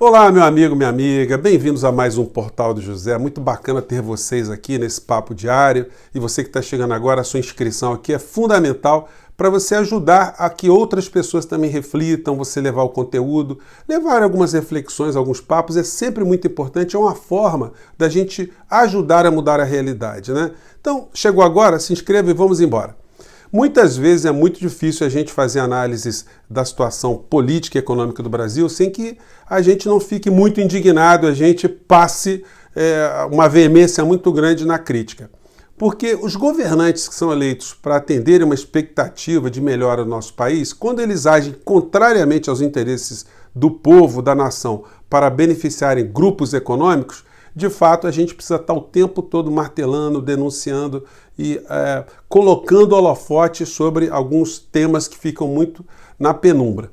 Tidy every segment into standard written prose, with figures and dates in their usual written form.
Olá, meu amigo, minha amiga, bem-vindos a mais um Portal do José. Muito bacana ter vocês aqui nesse papo diário. E você que está chegando agora, a sua inscrição aqui é fundamental para você ajudar a que outras pessoas também reflitam, você levar o conteúdo, levar algumas reflexões, alguns papos, é sempre muito importante, é uma forma da gente ajudar a mudar a realidade, né? Então, chegou agora, se inscreva e vamos embora. Muitas vezes é muito difícil a gente fazer análises da situação política e econômica do Brasil sem que a gente não fique muito indignado, a gente passe uma veemência muito grande na crítica. Porque os governantes que são eleitos para atenderem uma expectativa de melhora do nosso país, quando eles agem contrariamente aos interesses do povo, da nação, para beneficiarem grupos econômicos, de fato, a gente precisa estar o tempo todo martelando, denunciando e colocando holofote sobre alguns temas que ficam muito na penumbra.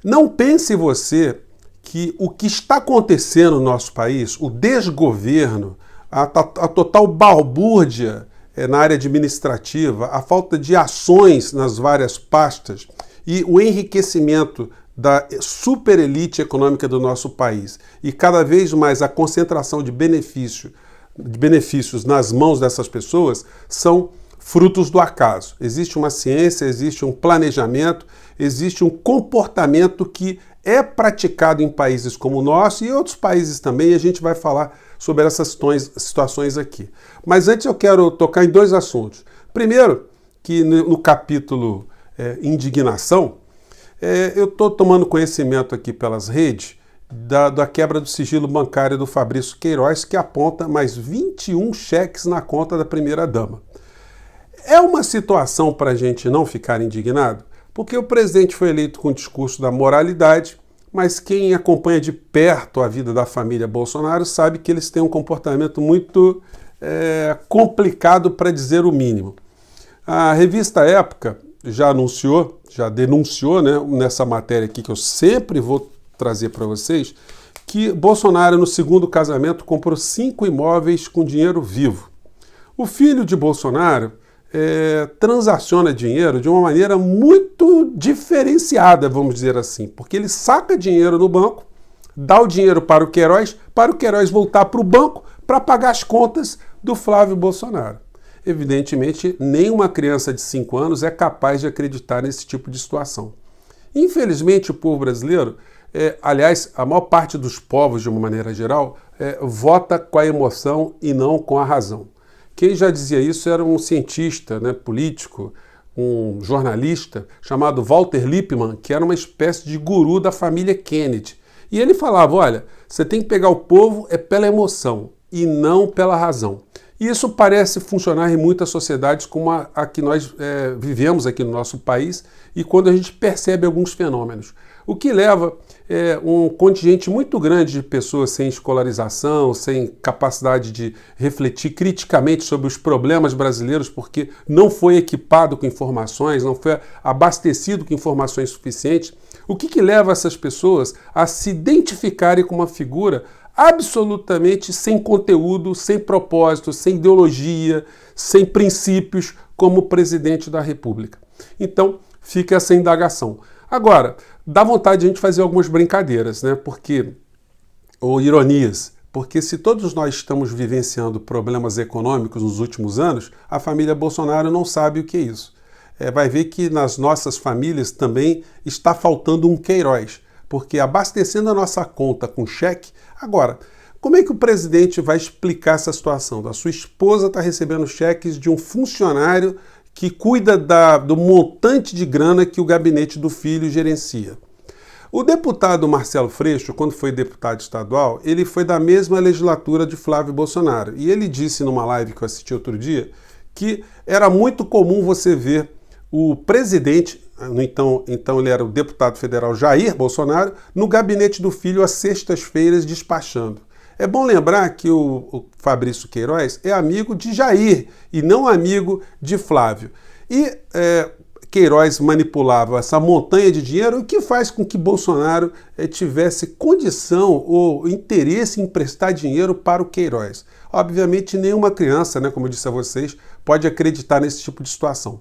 Não pense você que o que está acontecendo no nosso país, o desgoverno, a total balbúrdia na área administrativa, a falta de ações nas várias pastas e o enriquecimento da superelite econômica do nosso país e cada vez mais a concentração de benefícios nas mãos dessas pessoas são frutos do acaso. Existe uma ciência, existe um planejamento, existe um comportamento que é praticado em países como o nosso e outros países também, e a gente vai falar sobre essas situações aqui. Mas antes eu quero tocar em dois assuntos. Primeiro, que no capítulo indignação, eu estou tomando conhecimento aqui pelas redes da quebra do sigilo bancário do Fabrício Queiroz, que aponta mais 21 cheques na conta da primeira-dama. É uma situação para a gente não ficar indignado, porque o presidente foi eleito com o discurso da moralidade, mas quem acompanha de perto a vida da família Bolsonaro sabe que eles têm um comportamento muito complicado, para dizer o mínimo. A revista Época já denunciou, né, nessa matéria aqui que eu sempre vou trazer para vocês, que Bolsonaro, no segundo casamento, comprou 5 imóveis com dinheiro vivo. O filho de Bolsonaro transaciona dinheiro de uma maneira muito diferenciada, vamos dizer assim, porque ele saca dinheiro no banco, dá o dinheiro para o Queiroz voltar para o banco para pagar as contas do Flávio Bolsonaro. Evidentemente, nenhuma criança de 5 anos é capaz de acreditar nesse tipo de situação. Infelizmente, o povo brasileiro, aliás, a maior parte dos povos, de uma maneira geral, vota com a emoção e não com a razão. Quem já dizia isso era um cientista, né, político, um jornalista chamado Walter Lippmann, que era uma espécie de guru da família Kennedy. E ele falava, olha, você tem que pegar o povo pela emoção e não pela razão. E isso parece funcionar em muitas sociedades como a que nós vivemos aqui no nosso país e quando a gente percebe alguns fenômenos. O que leva um contingente muito grande de pessoas sem escolarização, sem capacidade de refletir criticamente sobre os problemas brasileiros, porque não foi equipado com informações, não foi abastecido com informações suficientes. O que leva essas pessoas a se identificarem com uma figura absolutamente sem conteúdo, sem propósito, sem ideologia, sem princípios, como o presidente da República? Então, fica essa indagação. Agora, dá vontade de a gente fazer algumas brincadeiras, né? Ou ironias, porque se todos nós estamos vivenciando problemas econômicos nos últimos anos, a família Bolsonaro não sabe o que é isso. Vai ver que nas nossas famílias também está faltando um Queiroz, porque abastecendo a nossa conta com cheque. Agora, como é que o presidente vai explicar essa situação? A sua esposa está recebendo cheques de um funcionário que cuida do montante de grana que o gabinete do filho gerencia. O deputado Marcelo Freixo, quando foi deputado estadual, ele foi da mesma legislatura de Flávio Bolsonaro. E ele disse numa live que eu assisti outro dia que era muito comum você ver o presidente, então ele era o deputado federal Jair Bolsonaro, no gabinete do filho às sextas-feiras despachando. É bom lembrar que o Fabrício Queiroz é amigo de Jair e não amigo de Flávio. E Queiroz manipulava essa montanha de dinheiro, o que faz com que Bolsonaro tivesse condição ou interesse em emprestar dinheiro para o Queiroz. Obviamente, nenhuma criança, né, como eu disse a vocês, pode acreditar nesse tipo de situação.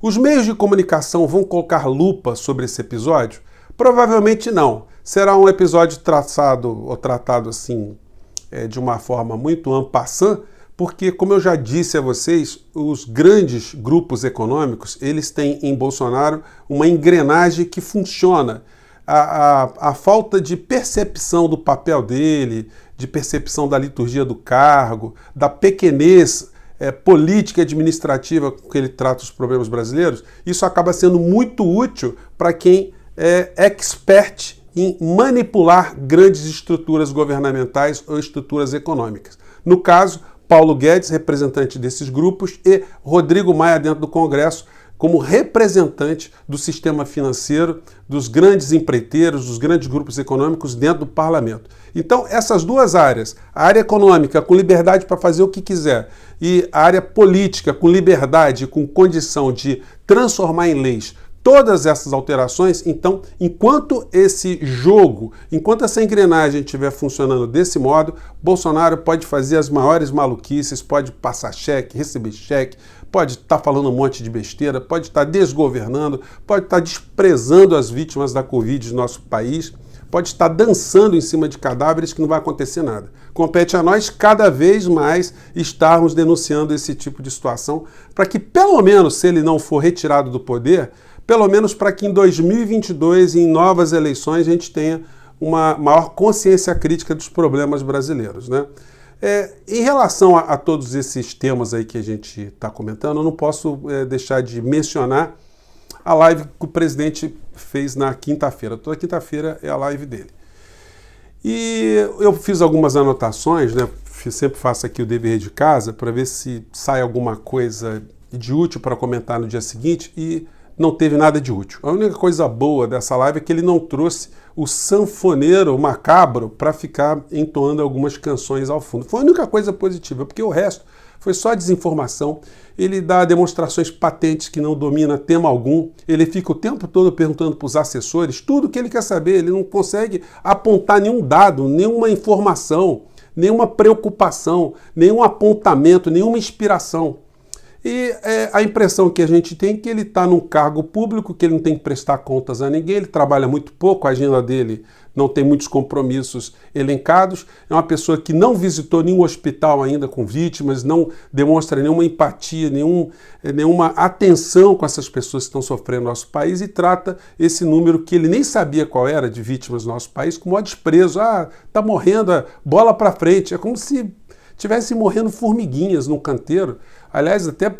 Os meios de comunicação vão colocar lupa sobre esse episódio? Provavelmente não. Será um episódio tratado assim, de uma forma muito en passant, porque, como eu já disse a vocês, os grandes grupos econômicos, eles têm em Bolsonaro uma engrenagem que funciona. A falta de percepção do papel dele, de percepção da liturgia do cargo, da pequenez política e administrativa com que ele trata os problemas brasileiros, isso acaba sendo muito útil para quem é expert em manipular grandes estruturas governamentais ou estruturas econômicas. No caso, Paulo Guedes, representante desses grupos, e Rodrigo Maia dentro do Congresso, como representante do sistema financeiro, dos grandes empreiteiros, dos grandes grupos econômicos dentro do parlamento. Então, essas duas áreas, a área econômica com liberdade para fazer o que quiser e a área política com liberdade, com condição de transformar em leis todas essas alterações, então, enquanto esse jogo, enquanto essa engrenagem estiver funcionando desse modo, Bolsonaro pode fazer as maiores maluquices, pode passar cheque, receber cheque, pode estar falando um monte de besteira, pode estar desgovernando, pode estar desprezando as vítimas da Covid do nosso país, pode estar dançando em cima de cadáveres que não vai acontecer nada. Compete a nós cada vez mais estarmos denunciando esse tipo de situação para que, pelo menos, se ele não for retirado do poder, pelo menos para que em 2022, em novas eleições, a gente tenha uma maior consciência crítica dos problemas brasileiros, né? Em relação a todos esses temas aí que a gente está comentando, eu não posso deixar de mencionar a live que o presidente fez na quinta-feira. Toda quinta-feira é a live dele. E eu fiz algumas anotações, né? Sempre faço aqui o dever de casa para ver se sai alguma coisa de útil para comentar no dia seguinte, e não teve nada de útil. A única coisa boa dessa live é que ele não trouxe o sanfoneiro macabro para ficar entoando algumas canções ao fundo. Foi a única coisa positiva, porque o resto foi só desinformação. Ele dá demonstrações patentes que não domina tema algum. Ele fica o tempo todo perguntando para os assessores tudo que ele quer saber. Ele não consegue apontar nenhum dado, nenhuma informação, nenhuma preocupação, nenhum apontamento, nenhuma inspiração. E a impressão que a gente tem é que ele está num cargo público, que ele não tem que prestar contas a ninguém, ele trabalha muito pouco, a agenda dele não tem muitos compromissos elencados, é uma pessoa que não visitou nenhum hospital ainda com vítimas, não demonstra nenhuma empatia, nenhuma atenção com essas pessoas que estão sofrendo no nosso país e trata esse número que ele nem sabia qual era de vítimas no nosso país com o maior desprezo. Ah, tá morrendo, bola para frente, é como se tivessem morrendo formiguinhas num canteiro. Aliás, até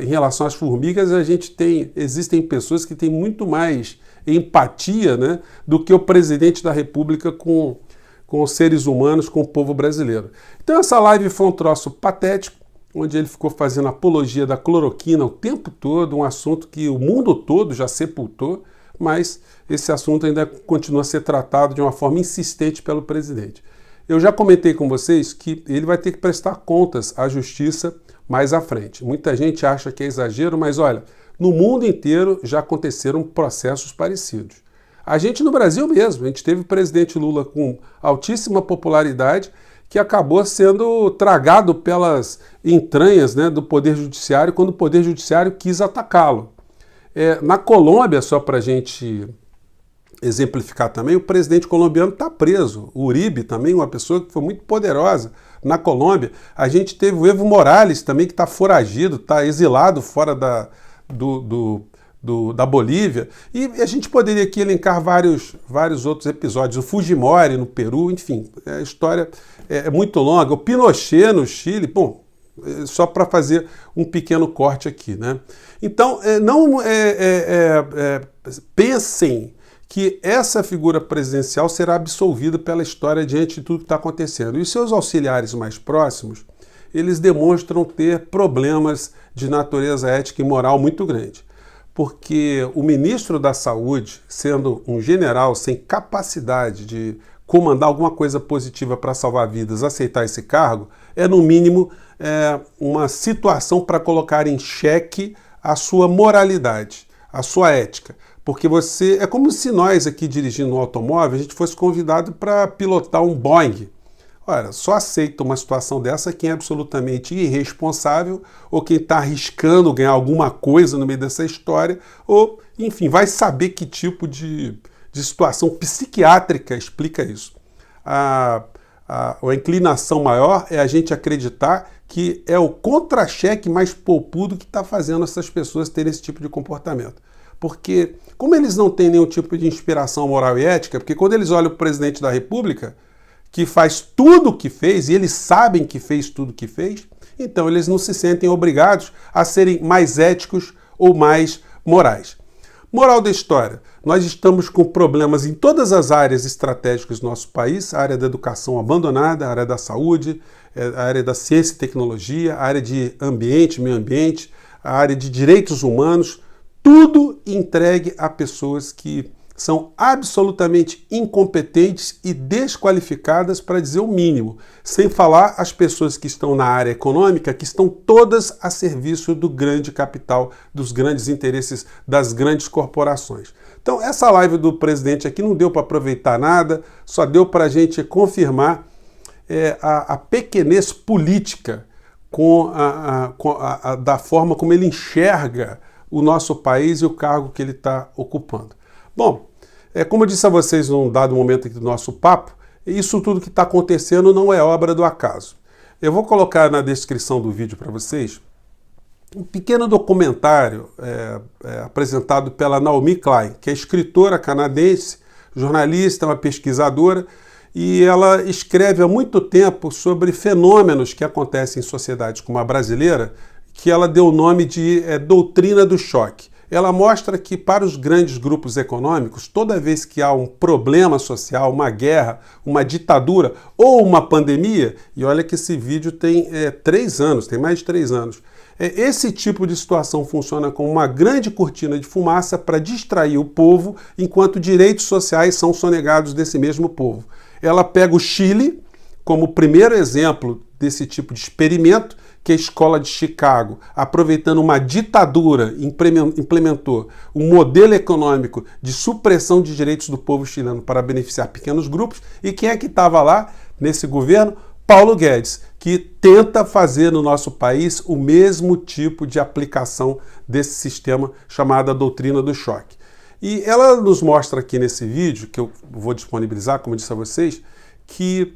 em relação às formigas, existem pessoas que têm muito mais empatia, né, do que o presidente da República com os seres humanos, com o povo brasileiro. Então essa live foi um troço patético, onde ele ficou fazendo apologia da cloroquina o tempo todo, um assunto que o mundo todo já sepultou, mas esse assunto ainda continua a ser tratado de uma forma insistente pelo presidente. Eu já comentei com vocês que ele vai ter que prestar contas à justiça mais à frente. Muita gente acha que é exagero, mas olha, no mundo inteiro já aconteceram processos parecidos. A gente no Brasil mesmo, a gente teve o presidente Lula com altíssima popularidade que acabou sendo tragado pelas entranhas, né, do Poder Judiciário quando o Poder Judiciário quis atacá-lo. Na Colômbia, só para a gente exemplificar também, o presidente colombiano está preso. O Uribe também, uma pessoa que foi muito poderosa na Colômbia. A gente teve o Evo Morales também, que está foragido, está exilado fora da Bolívia. E a gente poderia aqui elencar vários outros episódios. O Fujimori no Peru, enfim, a história é muito longa. O Pinochet no Chile, bom, só para fazer um pequeno corte aqui, né? Então, pensem que essa figura presidencial será absolvida pela história diante de tudo que está acontecendo. E seus auxiliares mais próximos, eles demonstram ter problemas de natureza ética e moral muito grande. Porque o ministro da Saúde, sendo um general sem capacidade de comandar alguma coisa positiva para salvar vidas, aceitar esse cargo, é no mínimo uma situação para colocar em xeque a sua moralidade, a sua ética. Porque é como se nós aqui dirigindo um automóvel, a gente fosse convidado para pilotar um Boeing. Ora, só aceita uma situação dessa quem é absolutamente irresponsável ou quem está arriscando ganhar alguma coisa no meio dessa história ou, enfim, vai saber que tipo de de situação psiquiátrica explica isso. A inclinação maior é a gente acreditar que é o contra-cheque mais poupudo que está fazendo essas pessoas terem esse tipo de comportamento. Porque, como eles não têm nenhum tipo de inspiração moral e ética, porque quando eles olham o presidente da República, que faz tudo o que fez, e eles sabem que fez tudo o que fez, então eles não se sentem obrigados a serem mais éticos ou mais morais. Moral da história, nós estamos com problemas em todas as áreas estratégicas do nosso país, a área da educação abandonada, a área da saúde, a área da ciência e tecnologia, a área de ambiente, meio ambiente, a área de direitos humanos, tudo entregue a pessoas que são absolutamente incompetentes e desqualificadas, para dizer o mínimo, sem falar as pessoas que estão na área econômica, que estão todas a serviço do grande capital, dos grandes interesses das grandes corporações. Então, essa live do presidente aqui não deu para aproveitar nada, só deu para a gente confirmar a pequenez política da forma como ele enxerga o nosso país e o cargo que ele está ocupando. Bom, como eu disse a vocês num dado momento aqui do nosso papo, isso tudo que está acontecendo não é obra do acaso. Eu vou colocar na descrição do vídeo para vocês um pequeno documentário apresentado pela Naomi Klein, que é escritora canadense, jornalista, uma pesquisadora, e ela escreve há muito tempo sobre fenômenos que acontecem em sociedades como a brasileira, que ela deu o nome de doutrina do choque. Ela mostra que para os grandes grupos econômicos, toda vez que há um problema social, uma guerra, uma ditadura ou uma pandemia, e olha que esse vídeo tem 3 anos, tem mais de 3 anos, esse tipo de situação funciona como uma grande cortina de fumaça para distrair o povo, enquanto direitos sociais são sonegados desse mesmo povo. Ela pega o Chile como primeiro exemplo desse tipo de experimento, que a escola de Chicago, aproveitando uma ditadura, implementou um modelo econômico de supressão de direitos do povo chileno para beneficiar pequenos grupos. E quem é que estava lá nesse governo? Paulo Guedes, que tenta fazer no nosso país o mesmo tipo de aplicação desse sistema chamado a doutrina do choque. E ela nos mostra aqui nesse vídeo, que eu vou disponibilizar, como eu disse a vocês, que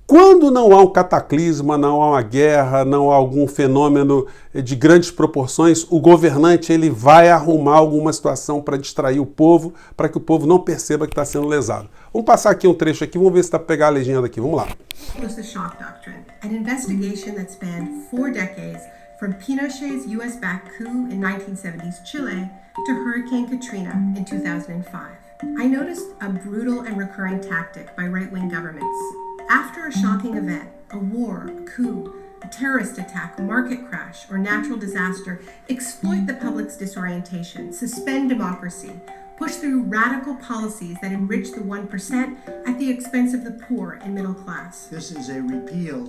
quando não há um cataclisma, não há uma guerra, não há algum fenômeno de grandes proporções, o governante ele vai arrumar alguma situação para distrair o povo, para que o povo não perceba que está sendo lesado. Vamos passar aqui um trecho aqui, vamos ver se dá para pegar a legenda aqui. Vamos lá. Was the shock doctrine, an investigation that spanned 4 decades from Pinochet's US-backed coup in 1970s Chile to Hurricane Katrina in 2005. I noticed a brutal and recurring tactic by right-wing governments. After a shocking event, a war, a coup, a terrorist attack, a market crash, or natural disaster, exploit the public's disorientation, suspend democracy, push through radical policies that enrich the 1% at the expense of the poor and middle class. This is a repeal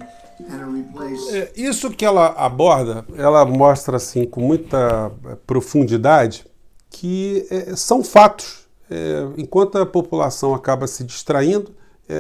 and a replace. Isso que ela aborda, ela mostra assim com muita profundidade que são fatos. Enquanto a população acaba se distraindo,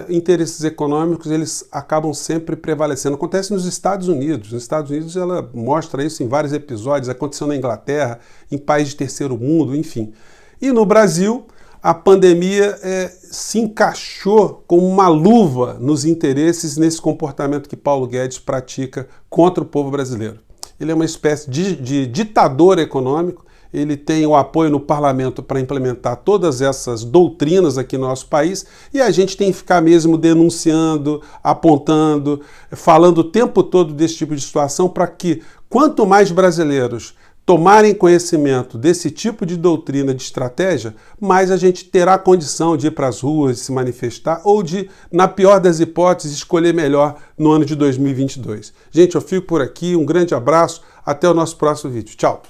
interesses econômicos eles acabam sempre prevalecendo. Acontece nos Estados Unidos. Nos Estados Unidos ela mostra isso em vários episódios, aconteceu na Inglaterra, em países de terceiro mundo, enfim. E no Brasil, a pandemia se encaixou como uma luva nos interesses, nesse comportamento que Paulo Guedes pratica contra o povo brasileiro. Ele é uma espécie de ditador econômico. Ele tem o apoio no parlamento para implementar todas essas doutrinas aqui no nosso país, e a gente tem que ficar mesmo denunciando, apontando, falando o tempo todo desse tipo de situação, para que quanto mais brasileiros tomarem conhecimento desse tipo de doutrina, de estratégia, mais a gente terá condição de ir para as ruas, de se manifestar, ou de, na pior das hipóteses, escolher melhor no ano de 2022. Gente, eu fico por aqui, um grande abraço, até o nosso próximo vídeo. Tchau!